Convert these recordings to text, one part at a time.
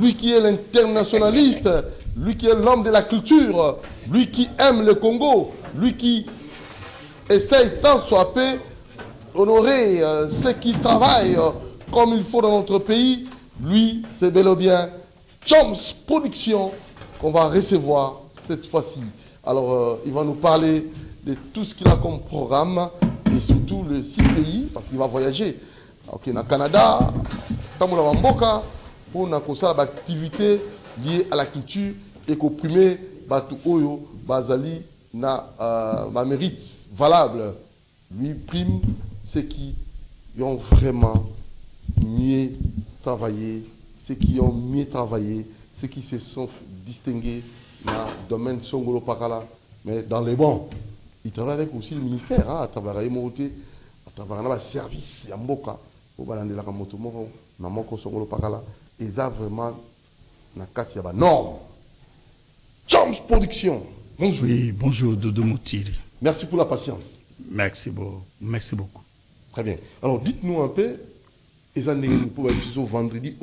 Lui qui est l'internationaliste, lui qui est l'homme de la culture, lui qui aime le Congo, lui qui essaye tant soit peu honorer ceux qui travaillent comme il faut dans notre pays, lui, c'est bel et bien Choms Production qu'on va recevoir cette fois-ci. Alors, il va nous parler de tout ce qu'il a comme programme et surtout les 6 pays, parce qu'il va voyager. Ok, au Canada, Tamoula Wamboka, pour une activité liée à la culture et qu'au premier, Batu Oyo, Bazali, na mérite valable. Lui prime ceux qui ont vraiment mieux travaillé, ceux qui ont mieux travaillé, ceux qui se sont distingués dans le domaine Songolo Pakala, mais dans les bons. Il travaille avec aussi le ministère, à travers le service, Yamboka, pour balander la moto, Namoko Songolo Pakala, et ça vraiment, na kati ya norme. Choms Production. Bonjour. Oui, bonjour Doudou Moutiri. Merci pour la patience. Merci beaucoup. Très bien. Alors dites-nous un peu, les années pour vendredi,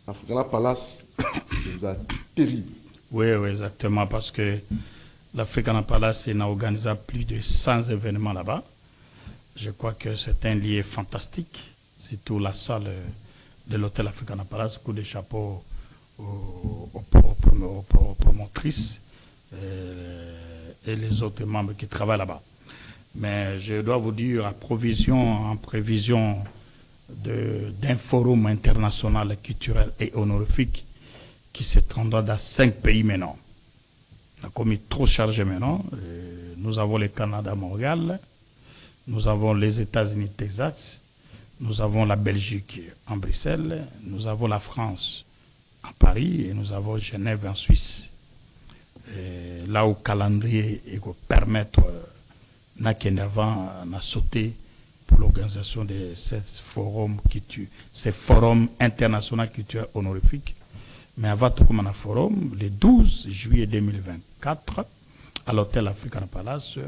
Africana Palace, c'est terrible. Oui, exactement, parce que l'Africana Palace a organisé plus de 100 événements là-bas. Je crois que c'est un lieu fantastique, surtout la salle de l'hôtel Africana Palace, coup de chapeau aux promotrices et les autres membres qui travaillent là-bas. Mais je dois vous dire, en prévision d'un forum international culturel et honorifique qui s'étendra dans 5 pays maintenant. On a commis trop chargé maintenant. Nous avons le Canada, Montréal, nous avons les États-Unis, Texas, nous avons la Belgique en Bruxelles, nous avons la France en Paris et nous avons Genève en Suisse. Et là où le calendrier permettre avant a sauté pour l'organisation de ces forums internationaux culturels honorifiques. Mais avant tout comme un forum, le 12 juillet 2024, à l'hôtel Africana Palace,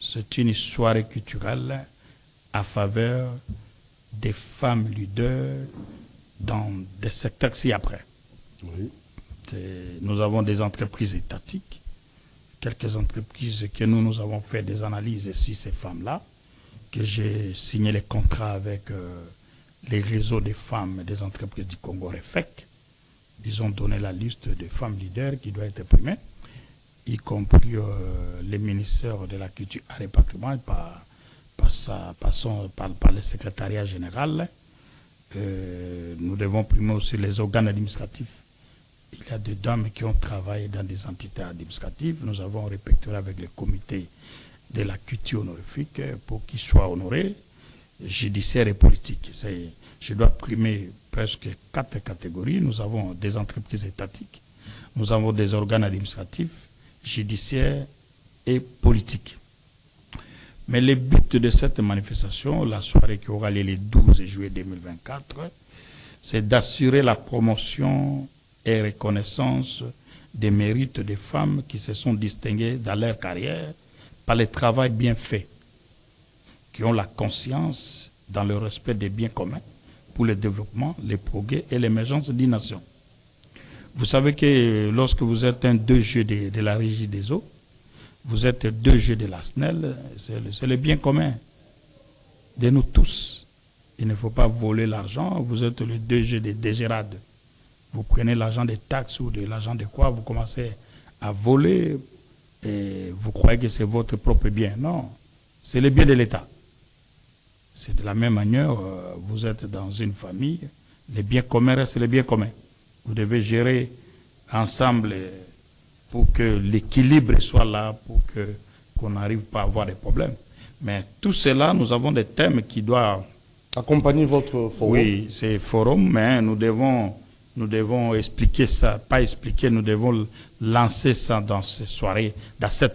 c'est une soirée culturelle à faveur des femmes leaders dans des secteurs ci-après. Oui. Nous avons des entreprises étatiques, quelques entreprises que nous avons fait des analyses sur ces femmes-là, que j'ai signé les contrats avec les réseaux des femmes des entreprises du Congo REFEC. Ils ont donné la liste des femmes leaders qui doit être primée, y compris les ministères de la Culture et du Patrimoine par le secrétariat général. Nous devons primer aussi les organes administratifs. Il y a des dames qui ont travaillé dans des entités administratives. Nous avons répertorié avec le comité de la culture honorifique pour qu'ils soient honorés, judiciaires et politiques. Je dois primer presque 4 catégories. Nous avons des entreprises étatiques, nous avons des organes administratifs, judiciaires et politiques. Mais le but de cette manifestation, la soirée qui aura lieu le 12 juillet 2024, c'est d'assurer la promotion et reconnaissance des mérites des femmes qui se sont distinguées dans leur carrière par le travail bien fait, qui ont la conscience dans le respect des biens communs pour le développement, le progrès et l'émergence d'une nation. Vous savez que lorsque vous êtes un 2G de la Régie des eaux, vous êtes 2G de la SNEL, c'est le bien commun de nous tous. Il ne faut pas voler l'argent, vous êtes le 2G de DGRAD. Vous prenez l'argent des taxes ou de l'argent de quoi, vous commencez à voler et vous croyez que c'est votre propre bien. Non, c'est le bien de l'État. C'est de la même manière, vous êtes dans une famille, les biens communs restent les biens communs. Vous devez gérer ensemble pour que l'équilibre soit là, pour qu'on n'arrive pas à avoir des problèmes. Mais tout cela, nous avons des thèmes qui doivent accompagner votre forum. Oui, c'est forum, mais nous devons expliquer ça, pas expliquer, nous devons lancer ça dans cette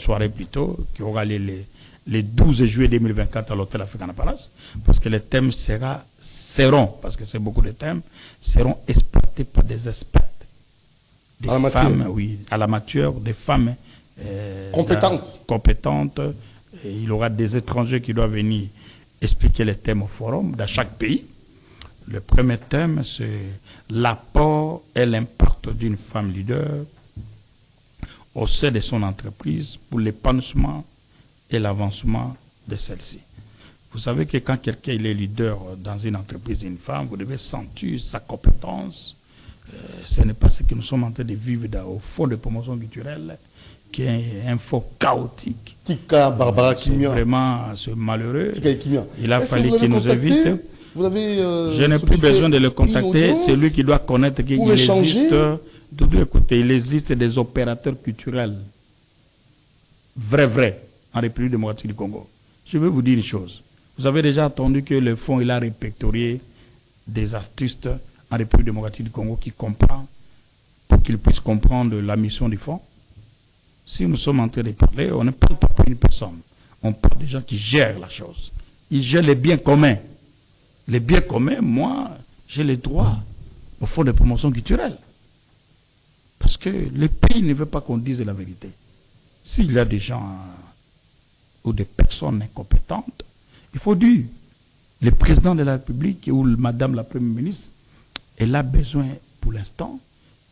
soirée plutôt, qui aura lieu le 12 juillet 2024 à l'hôtel Africana Palace, parce que les thèmes seront, parce que c'est beaucoup de thèmes, seront exploités par des experts. Des femmes, oui, à la matière, des femmes compétentes. Et il y aura des étrangers qui doivent venir expliquer les thèmes au forum dans chaque pays. Le premier thème, c'est l'apport et l'impact d'une femme leader au sein de son entreprise pour l'épanouissement et l'avancement de celle-ci. Vous savez que quand quelqu'un est leader dans une entreprise, une femme, vous devez sentir sa compétence. Ce n'est pas ce que nous sommes en train de vivre au Fonds de promotion culturelle, qui est un fonds chaotique. Tika Barbara C'est Kimia. vraiment malheureux. Tika Kimia. Il a Est-ce fallu que vous qu'il nous l'avez contacté? invite. Vous avez, Je n'ai plus besoin de le contacter. C'est lui qui doit connaître qu'il Pour échanger. existe. Écoutez, il existe des opérateurs culturels vrais en République démocratique du Congo. Je vais vous dire une chose. Vous avez déjà entendu que le fonds il a répertorié des artistes en République démocratique du Congo qui comprend, pour qu'ils puissent comprendre la mission du fonds. Si nous sommes en train de parler, on ne parle pas pour une personne. On parle des gens qui gèrent la chose. Ils gèrent les biens communs. Les biens communs, moi, j'ai les droits au fonds de promotion culturelle. Parce que le pays ne veut pas qu'on dise la vérité. S'il y a des gens ou des personnes incompétentes, il faut dire, le président de la République ou madame la première ministre, elle a besoin, pour l'instant,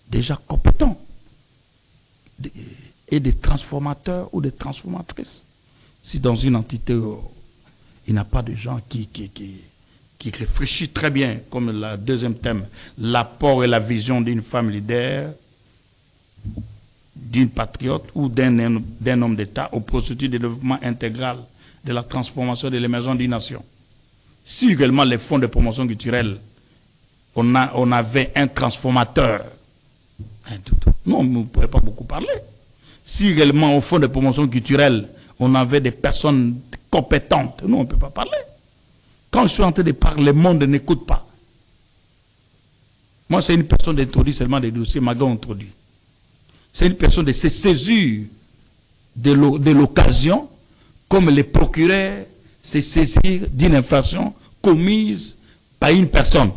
déjà compétents et des transformateurs ou des transformatrices. Si dans une entité, il n'y a pas de gens qui réfléchissent très bien, comme le deuxième thème, l'apport et la vision d'une femme leader, d'une patriote ou d'un homme d'État au processus de développement intégral de la transformation et de l'émergence d'une nation. Si également les fonds de promotion culturelle, on avait un transformateur, non, on ne pourrait pas beaucoup parler. Si réellement au fonds de promotion culturelle, on avait des personnes compétentes, nous on ne peut pas parler. Quand je suis en train de parler, le monde n'écoute pas. Moi, c'est une personne d'introduire seulement des dossiers, Magan introduit. C'est une personne de se saisir de l'occasion, comme les procureurs se saisir d'une infraction commise par une personne.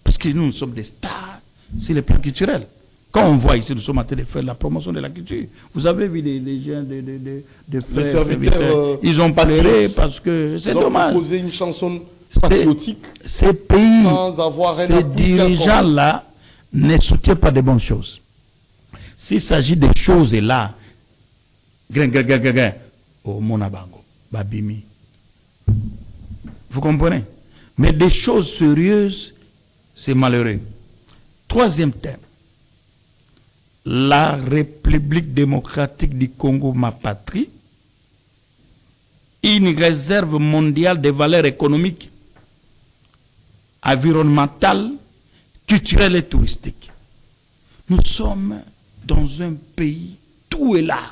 Parce que nous sommes des stars sur le plan culturel. Quand on voit ici, nous sommes en train de faire la promotion de la culture. Vous avez vu les gens de frères, serviteurs, ils ont pleuré parce que c'est dommage. Ils ont composé une chanson patriotique ces pays, sans avoir un ces dirigeants-là ne soutiennent pas de bonnes choses. S'il s'agit des choses là, au Monabango, Babimi. Vous comprenez? Mais des choses sérieuses, c'est malheureux. Troisième thème. La République démocratique du Congo, ma patrie, une réserve mondiale des valeurs économiques, environnementales, culturelles et touristiques. Nous sommes dans un pays, tout est là.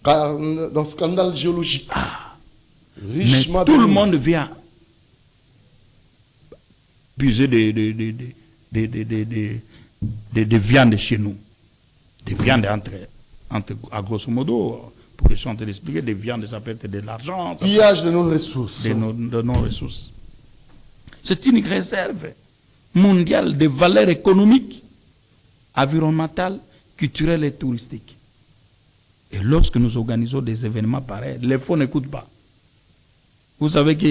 Dans ce scandale géologique. Mais tout le monde vient puiser des viandes chez nous. Des viandes à grosso modo, pour que je sois en train d'expliquer, des viandes, ça peut être de l'argent. Pillage de nos ressources. De nos ressources. C'est une réserve mondiale de valeurs économiques, environnementales, culturelles et touristiques. Et lorsque nous organisons des événements pareils, les fonds n'écoutent pas. Vous savez que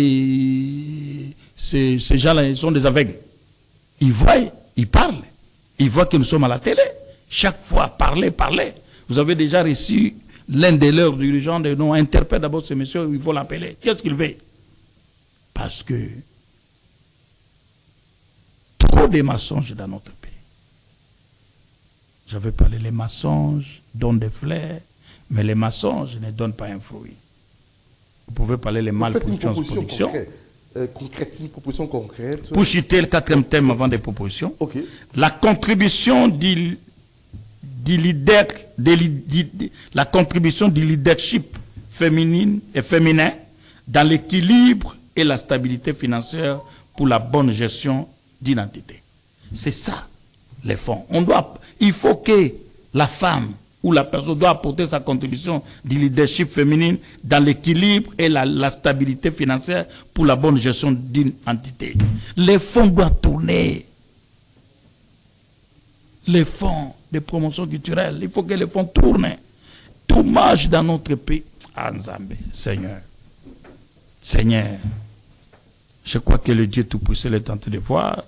ces gens-là, ils sont des aveugles. Ils voient, ils parlent. Ils voient que nous sommes à la télé. Chaque fois, parler. Vous avez déjà reçu l'un de leurs dirigeants de nous interpelle d'abord ce monsieur, il faut l'appeler. Qu'est-ce qu'il veut? Parce que trop de mensonges dans notre pays. J'avais parlé, les mensonges donnent des fleurs, mais les mensonges ne donnent pas un fruit. Vous pouvez parler les mal pour transposition. Une proposition concrète. Pour citer le quatrième thème avant des propositions, Okay. La contribution du leadership féminin dans l'équilibre et la stabilité financière pour la bonne gestion d'une entité. C'est ça, les fonds. Il faut que la femme ou la personne doit apporter sa contribution du leadership féminin dans l'équilibre et la stabilité financière pour la bonne gestion d'une entité. Les fonds doivent tourner. Les fonds de promotion culturelle, il faut que les fonds tournent. Tout marche dans notre pays. Ah, Nzambe, Seigneur. Je crois que le Dieu Tout-Puissant est en train de voir.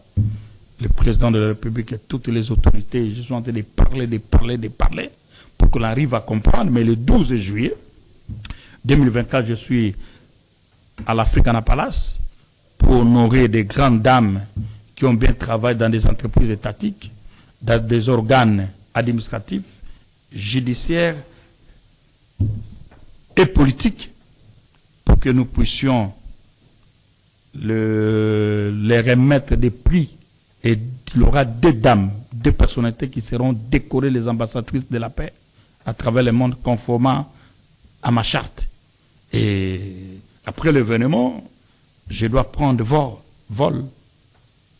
Le président de la République et toutes les autorités, je suis en train de parler, pour qu'on arrive à comprendre. Mais le 12 juillet 2024, je suis à l'Africana Palace pour honorer des grandes dames qui ont bien travaillé dans des entreprises étatiques, dans des organes administratifs, judiciaires et politiques, pour que nous puissions les remettre des prix. Et il y aura 2 dames, 2 personnalités qui seront décorées les ambassadrices de la paix à travers le monde conformément à ma charte. Et après l'événement, je dois prendre vol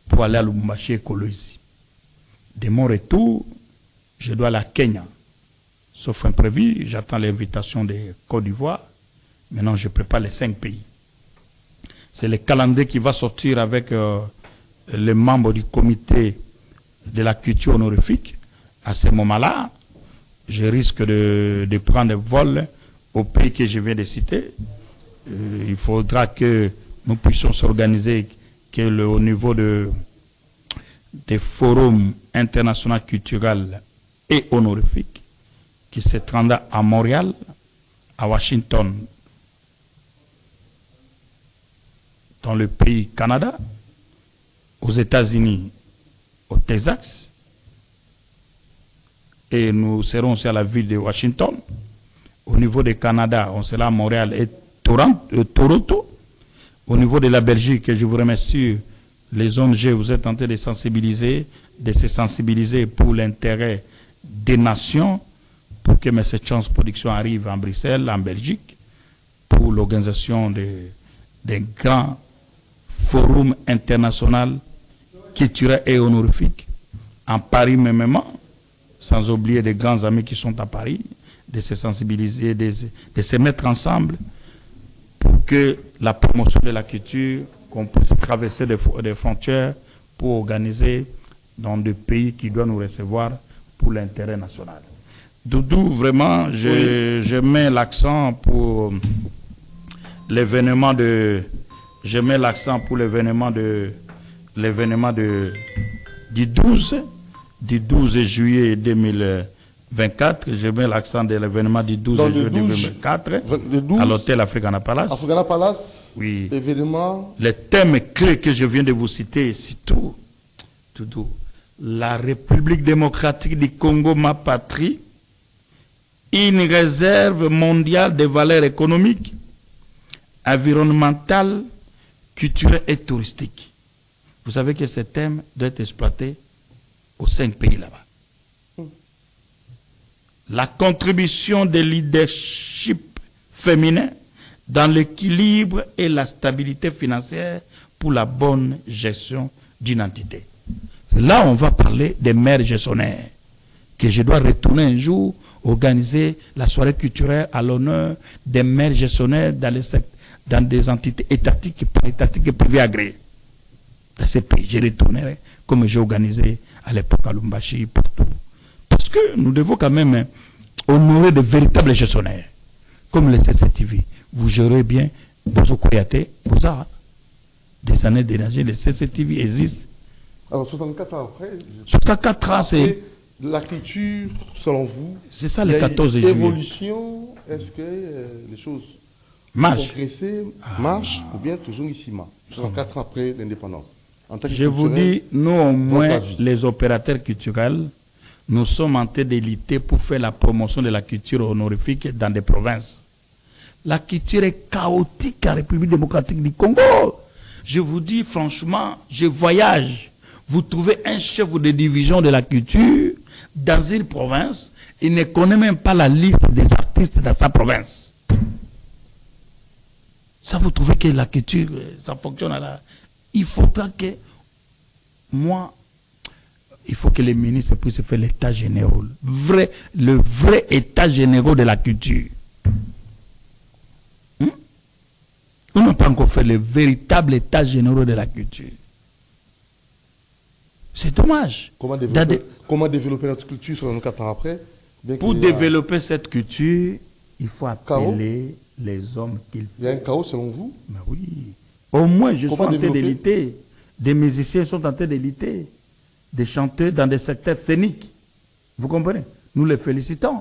pour aller à Lubumbashi et Kolwezi. De mon retour, je dois aller à Kenya. Sauf imprévu, j'attends l'invitation de Côte d'Ivoire. Maintenant, je prépare les 5 pays. C'est le calendrier qui va sortir avec les membres du comité de la culture honorifique. À ce moment-là, je risque de prendre vol au pays que je viens de citer. Il faudra que nous puissions s'organiser au niveau des forums internationaux culturels et honorifiques qui se tiendra à Montréal, à Washington, dans le pays Canada, aux États-Unis, au Texas, et nous serons aussi à la ville de Washington. Au niveau du Canada, on sera à Montréal et Toronto. Au niveau de la Belgique, je vous remercie, les ONG, vous êtes en train de se sensibiliser pour l'intérêt des nations, pour que M. Chance Production arrive en Bruxelles, en Belgique, pour l'organisation d'un grand forum international culturel et honorifique en Paris même, sans oublier des grands amis qui sont à Paris, de se sensibiliser, de se mettre ensemble pour que la promotion de la culture, qu'on puisse traverser des frontières pour organiser dans des pays qui doivent nous recevoir pour l'intérêt national. Doudou, vraiment, je mets l'accent pour l'événement du 12 juillet 2024. Je mets l'accent de l'événement du 12 juillet 2024 à l'hôtel Africana Palace. Africana Palace, oui. Événement. Les thèmes clés que je viens de vous citer, c'est tout. La République démocratique du Congo, ma patrie, une réserve mondiale de valeurs économiques, environnementales, culturelles et touristiques. Vous savez que ce thème doit être exploité aux 5 pays là-bas. La contribution des leadership féminins dans l'équilibre et la stabilité financière pour la bonne gestion d'une entité. Là, on va parler des maires gestionnaires, que je dois retourner un jour, organiser la soirée culturelle à l'honneur des maires gestionnaires dans des entités étatiques, étatiques et privées agréées. Dans ces pays, je retournerai comme j'ai organisé à l'époque à Lubumbashi, partout. Parce que nous devons quand même honorer de véritables gestionnaires, comme le CCTV. Vous gérez bien Bozo Koyate, Boza. Des années d'énergie, le CCTV existe. Alors 64 ans après, 64 ans, c'est... La culture, selon vous, c'est ça le 14 juillet. Évolution, est-ce que les choses ont progressé, marchent, ou bien toujours ici, 64 ans après l'indépendance? Je vous dis, nous au moins, les opérateurs culturels, nous sommes en train de lutter pour faire la promotion de la culture honorifique dans des provinces. La culture est chaotique en République démocratique du Congo. Je vous dis franchement, je voyage. Vous trouvez un chef de division de la culture dans une province, il ne connaît même pas la liste des artistes dans sa province. Ça, vous trouvez que la culture, ça fonctionne à la... Il faudra que il faut que les ministres puissent faire l'état général. Le vrai état général de la culture. On n'a pas encore fait le véritable état général de la culture. C'est dommage. Comment développer notre culture 64 ans après? Pour développer cette culture, il faut appeler les hommes qu'il faut. Il y a un chaos selon vous? Mais oui. Au moins, je suis Comment en train de développer? lutter. Des musiciens sont en train de lutter. Des chanteurs dans des secteurs scéniques. Vous comprenez? Nous les félicitons.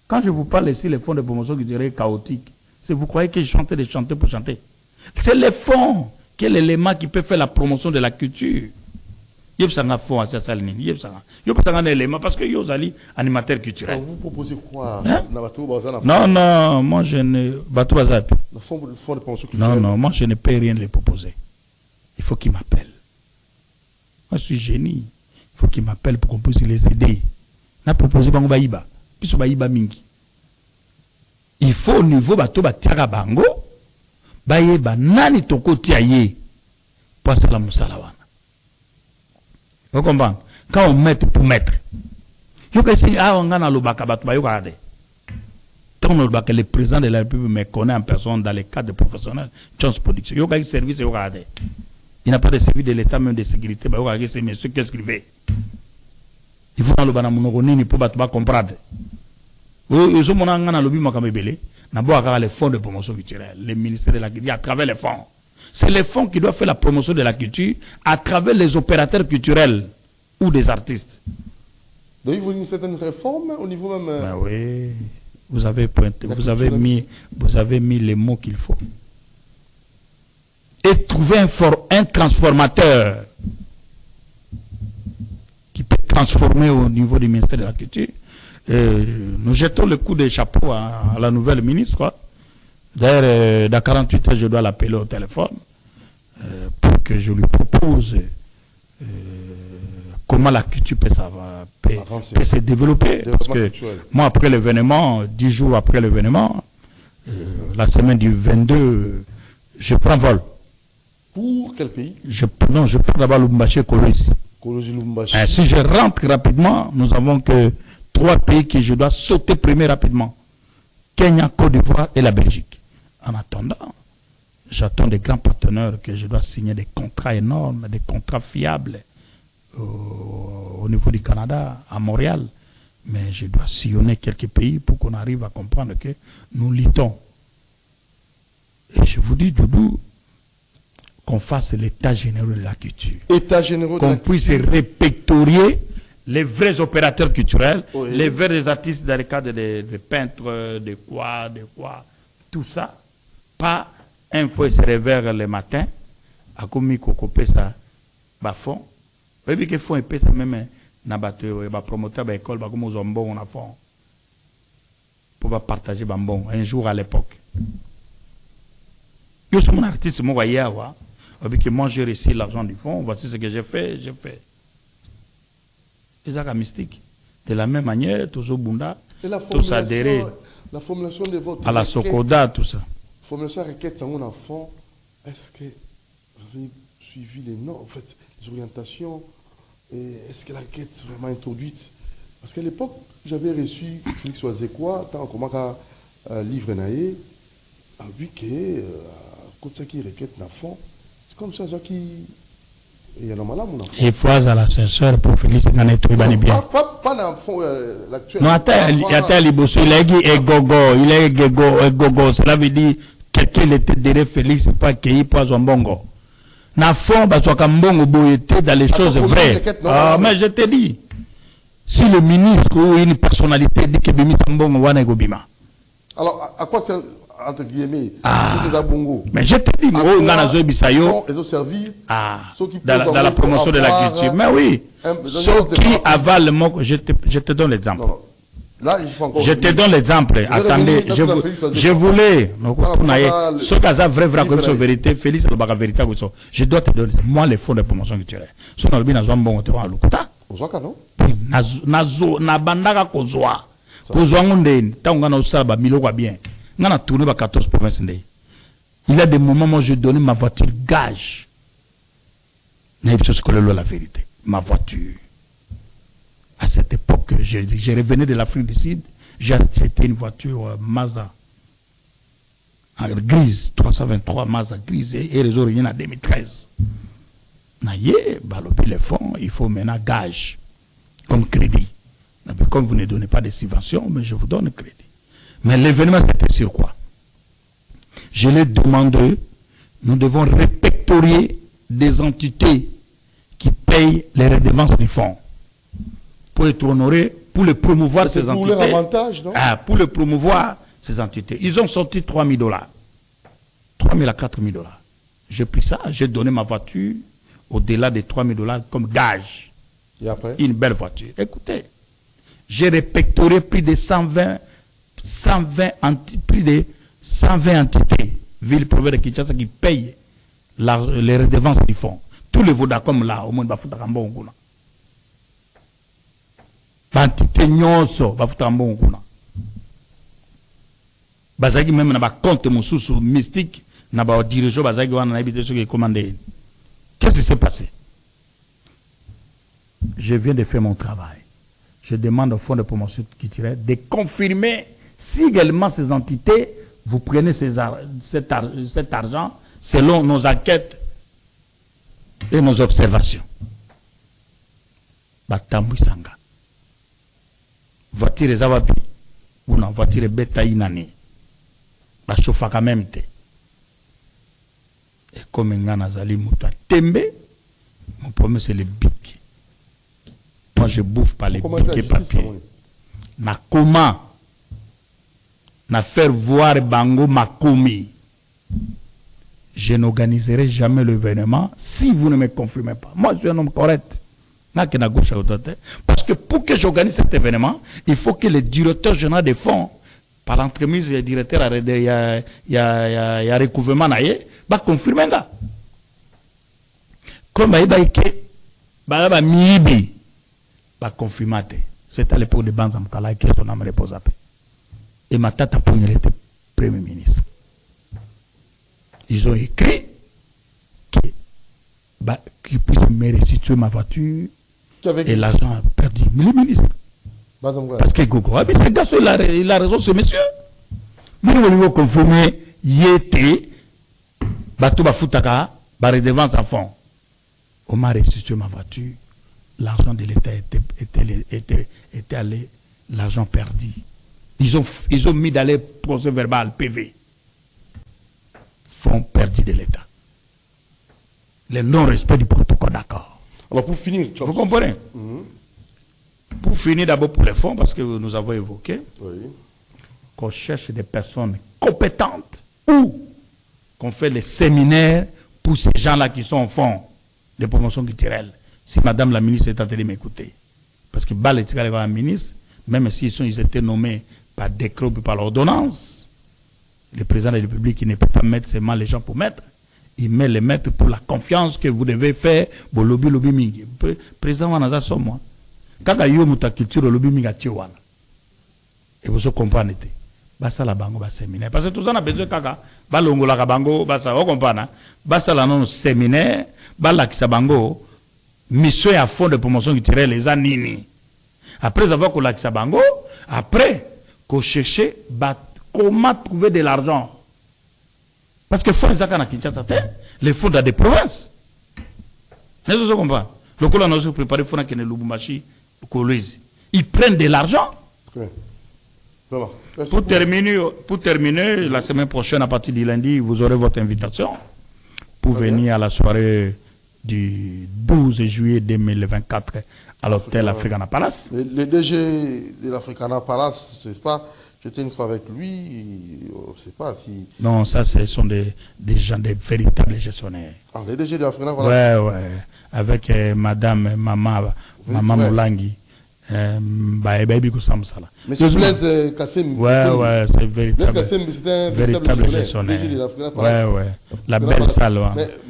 Quand je vous parle ici, les fonds de promotion qui diraient chaotiques, c'est vous croyez que je chante des chanteurs pour chanter? C'est les fonds. Quel élément qui peut faire la promotion de la culture? Il y a un fonds à Sassalini. Il y a un élément parce que vous allez animateur culturel. Vous proposez quoi? Hein? Non, Non, moi je ne. le fonds de promotion culturelle. Non, moi je ne peux rien les proposer. Il faut qu'ils m'appellent. Moi je suis génie. Il faut qu'ils m'appellent pour qu'on puisse les aider. Na proposé Bango Baïba. Puis Baïba Mingi. Il faut au niveau bateau Batiaga Bango. Baïba Nani Toko Tiaye. Pour ça la Moussalawana. Vous comprenez? Quand on met pour mettre. Yo ka si on a le baka bato ba yo ka ade. Tant le président de la République me connaît en personne dans les cadres professionnels. Chance production. Yo ka service yo ka ade. Il n'a pas de service de l'État, même de sécurité. Bah, yo c'est monsieur qu'est-ce qu'il fait? Il faut dans le banamunogoni pour bato ba comprendre. Yo so mona ngana lobi makamebele. Na bo akara les fonds de promotion culturelle, les ministères de la culture à travers les fonds. C'est les fonds qui doivent faire la promotion de la culture à travers les opérateurs culturels ou des artistes. Donc il faut une certaine réforme au niveau même. Ben oui, vous avez pointé, vous avez mis les mots qu'il faut. Et trouver un transformateur qui peut transformer au niveau du ministère de la Culture. Nous jetons le coup de chapeau à la nouvelle ministre, quoi. D'ailleurs, dans 48 heures, je dois l'appeler au téléphone pour que je lui propose comment la culture peut se développer. Parce que moi, après l'événement, 10 jours après l'événement, la semaine du 22, je prends vol. Pour quel pays? Je prends d'abord Lubumbashi et Kolwezi. Si je rentre rapidement, nous avons que 3 pays que je dois sauter premier rapidement. Kenya, Côte d'Ivoire et la Belgique. En attendant, j'attends des grands partenaires que je dois signer des contrats énormes, des contrats fiables au niveau du Canada, à Montréal. Mais je dois sillonner quelques pays pour qu'on arrive à comprendre que nous luttons. Et je vous dis, Doudou, qu'on fasse l'état général de la culture. État général qu'on puisse répertorier les vrais opérateurs culturels, oui, les vrais artistes dans le cadre des peintres, de quoi, tout ça. Pas un fois se réveille le matin, à comme il ça, fond. Et puis qu'il faut un peu ça même, na bateau, promoteur de l'école, comme aux hommes on a fond. Pour partager bambon, un jour à l'époque. Je suis mon artiste, mon voyage, et puis que moi j'ai reçu l'argent du fonds, voici ce que j'ai fait. C'est ça mystique. De la même manière, tous au Bunda, tous adhérés la formulation de votre à la Sokoda, tout ça. Formulation requête à mon enfant, est-ce que vous avez suivi les normes, en fait, les orientations, et est-ce que la requête est vraiment introduite? Parce qu'à l'époque, j'avais reçu Félix Oazekwa, tant comment qu'à livre naïe, a vu que, quand ça qui requête dans fond, c'est comme ça qui. Il y a normalement mon enfant. Il faut à l'ascenseur pour Félix Ngané Toubani bien. Pas dans le fond, l'actuel. Non, attends, Liboso, il est gogo. Cela veut dire quelqu'un était derrière Félix, pas accueilli pour Zambongo. Na fond, Baswakambongo boyete dans les choses vraies. Ah, mais je te dis, si le ministre ou une personnalité dit que Bimi Zambongo wana gobima. Alors, à quoi sert, entre guillemets, mais je te dis, les autres servir dans la promotion de la culture. Mais oui, ceux qui avalent mon... Je te donne l'exemple. Là, il faut encore. Je te donne l'exemple. Attendez, je voulais. Ce cas a vrai vérité, Félix la vérité. Je dois te donner. Moi, les fonds de promotion culturelle. Si on a bien un bon terrain à Lukuta. non? Na bandaka kozwa. Kozwa ngondeni. Tant qu'on a aussi ça, milo va bien. On a tourné par 14 provinces. Il y a des moments où je donnais ma voiture gage. Mais je sais la vérité. Ma voiture. À cette époque, je revenais de l'Afrique du Sud, j'ai acheté une voiture Mazda grise, 323 Mazda grise, et les origines en 2013. Les fonds, il faut maintenant gage comme crédit. Comme vous ne donnez pas de subventions, mais je vous donne crédit. Mais l'événement, c'était sur quoi? Je l'ai demandé nous devons répertorier des entités qui payent les redevances du fonds pour être honorés, pour les promouvoir ces entités. Pour leur avantage, non? Pour les promouvoir ces entités. Ils ont sorti $3 000. 3 000 à 4 000 $. J'ai pris ça, j'ai donné ma voiture au-delà de $3 000 comme gage. Et après? Une belle voiture. Écoutez, j'ai répertorié plus de 120 entités, villes provinces de Kinshasa qui payent les redevances du fonds. Tous les Vodacom là, au monde, Bafutakambo Nguna. Entité nyonso, Bafutakambo Nguna. Bazaki même na ba compte mususu mystique, na ba dirigeant bazaki wana na habité ce qui est commandé. Qu'est-ce qui s'est passé? Je viens de faire mon travail. Je demande au fonds de promotion culturelle de confirmer si également ces entités, vous prenez cet argent selon nos enquêtes et nos observations. Batambu Sanga. Voiture Zawabi. Ou non, voiture Beta Inani. Bachofa quand même. Et comme Ngana Zali Mouta Tembe, mon premier c'est le bic. Moi je bouffe pas les bics et papier. Na comment na faire voir Bango Makoumi. Je n'organiserai jamais l'événement si vous ne me confirmez pas. Moi, je suis un homme correct. Parce que pour que j'organise cet événement, il faut que le directeur général des fonds, par l'entremise du directeur, il y a recouvrement, va confirmer. Comme il va confirmer. C'est à l'époque de Banzam Kala que son âme repose à paix. Et ma tata Pougner était Premier ministre. Ils ont écrit qu'ils puissent me restituer ma voiture et l'argent perdu. Mais le ministre. Parce que Gogo, ce garçon, il a raison, ce monsieur. Mais nous devons confirmer, Yété, Batouba Foutaka, redevance à fond. On m'a restitué ma voiture. L'argent de l'État était allé, l'argent perdu. Ils ont mis dans les procès verbal PV. Fonds perdus de l'État. Le non-respect du protocole d'accord. Alors pour finir, vous comprenez? Pour finir d'abord pour les fonds, parce que nous avons évoqué qu'on cherche des personnes compétentes ou qu'on fait les séminaires pour ces gens-là qui sont au fond de promotion culturelle. Si Madame la ministre est en train de m'écouter. Parce que la ministre, même s'ils étaient nommés par décret ou par l'ordonnance, le président de la République il ne peut pas mettre seulement les gens pour mettre. Il met les maîtres pour la confiance que vous devez faire. Bon, lobby mingi. Président Wanaza Somo. Quand il y a une culture, lobby mingi a tué. Et vous comprenez. Basta la bango, basta séminaire. Parce que tout ça, on a besoin de kaka. Balongo la bango, basta, vous comprenez. Basta la non séminaire, bala kisa bango, mission à fond de promotion culturelle, les anini. Après avoir qu'on kisa bango, après, qu'on cherche, comment trouver de l'argent. Parce que les fonds dans des provinces. Vous comprenez? Le colon a aussi préparé pour que les Lubumbashi, ils prennent de l'argent. Pour terminer, la semaine prochaine, à partir du lundi, vous aurez votre invitation pour venir à la soirée du 12 juillet 2024 à l'hôtel Africana Palace. Le DG de l'Africana Palace, c'est pas... J'étais une fois avec lui, je ne sais pas si... Non, ça, ce sont des gens, des véritables gestionnaires. Ah, les DG de l'Africana Palace? Ouais. Avec Madame Maman Moulangi. Monsieur Blaise Kassem. Ouais, c'est véritable. Blaise Kassem, c'est un véritable gestionnaire. DG de l'Africana Palace. Ouais. La belle salle.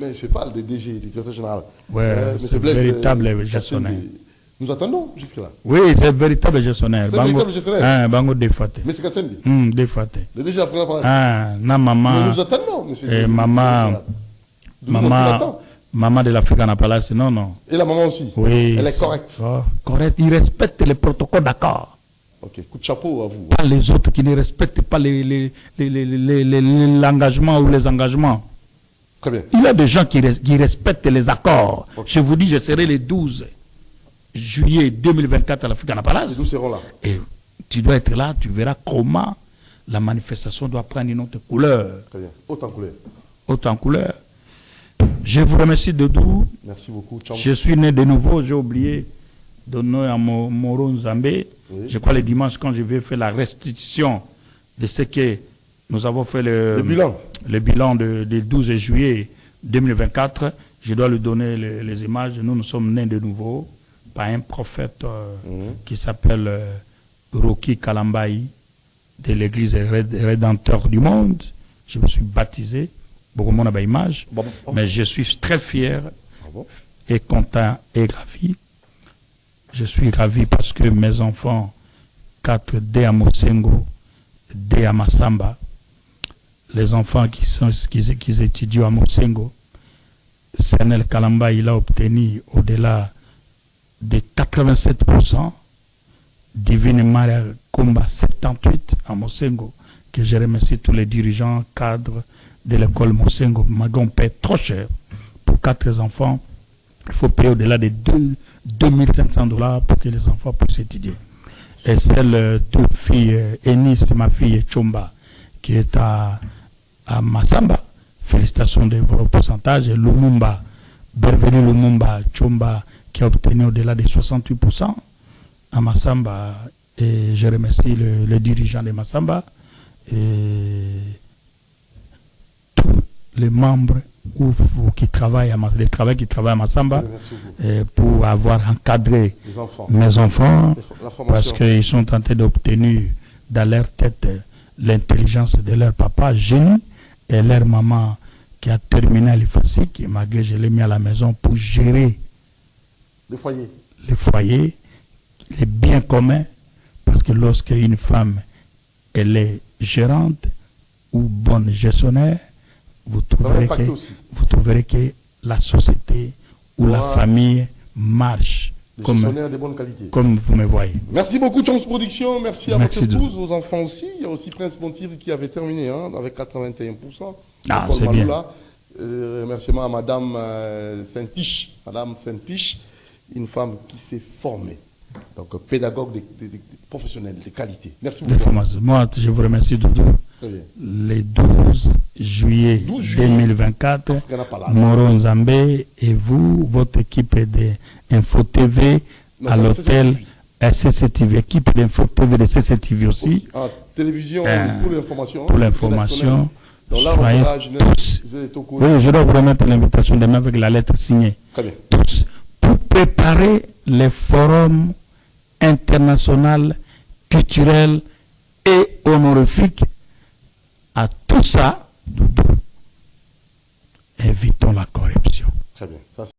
Mais je parle des DG, du directeur général. Ouais, c'est véritable gestionnaire. Nous attendons jusque-là. Oui, c'est véritable gestionnaire. C'est véritable gestionnaire. Bango défaté. Mais c'est Kassendi. Défaté. Le DG d'Africana Palace. Maman. Mais nous attendons, monsieur. Maman de l'Africana Palace, non. Et la maman aussi? Oui. Elle est correcte? Correcte. Il respecte les protocoles d'accord. Ok, coup de chapeau à vous. Pas les autres qui ne respectent pas l'engagement ou les engagements. Très bien. Il y a des gens qui respectent les accords. Okay. Je vous dis, je serai le 12 juillet 2024 à l'Africana Palace. Nous serons là. Et tu dois être là, tu verras comment la manifestation doit prendre une autre couleur. Très bien. Haute en couleur. Haute en couleur. Je vous remercie, Doudou. Merci beaucoup, Chams. Je suis né de nouveau, j'ai oublié d'honorer à Moro Nzambé. Oui. Je crois le dimanche, quand je vais faire la restitution de ce que nous avons fait le bilan du 12 juillet 2024, je dois lui donner les images. Nous sommes nés de nouveau par un prophète qui s'appelle Roki Kalambayi de l'église Rédempteur du monde. Je me suis baptisé, beaucoup de image, mais je suis très fier et content et ravi. Je suis ravi parce que mes enfants, 4 D à Mosengo, D à Massamba, les enfants qui étudient à Mosengo, Senel Kalamba, il a obtenu au-delà de 87%, Divine Maria Komba 78 à Mosengo, que je remercie tous les dirigeants, cadres de l'école Mosengo. Magon paie trop cher pour 4 enfants. Il faut payer au-delà de 2500 $ pour que les enfants puissent étudier. Et celles 2 filles, Enis, ma fille, et Chomba, qui est à Massamba. Félicitations de vos pourcentages. Et Lumumba, Bienvenue Lumumba, Chomba, qui a obtenu au-delà de 68% à Massamba. Et je remercie le dirigeant de Massamba et tous les membres qui travaillent à Massamba pour avoir encadré mes enfants parce qu'ils sont tentés d'obtenir dans leur tête l'intelligence de leur papa génie et leur maman qui a terminé le FASIC, malgré je l'ai mis à la maison pour gérer les foyers, les biens communs, parce que lorsque une femme elle est gérante ou bonne gestionnaire, vous trouverez que la société ou la famille marche comme vous me voyez. Merci beaucoup, Chams Production. Merci à votre épouse, vos enfants aussi. Il y a aussi Prince Pontive qui avait terminé avec 81%. Ah, c'est bien. Remerciement à Madame Saint-Tiche. Madame Saint-Tiche, une femme qui s'est formée. Donc, pédagogue professionnel de qualité. Merci beaucoup. Moi, je vous remercie, Doudou. Le 12 juillet 2024, Moro Nzambé et vous, votre équipe d'Info TV à l'hôtel CCTV, équipe d'Info TV de CCTV aussi. Télévision pour l'information. Soyez tous. Oui, je dois vous remettre l'invitation demain avec la lettre signée. Très bien. Tous. Pour préparer les forums international, culturel et honorifique. À tout ça, invitons la corruption. Très bien. Ça,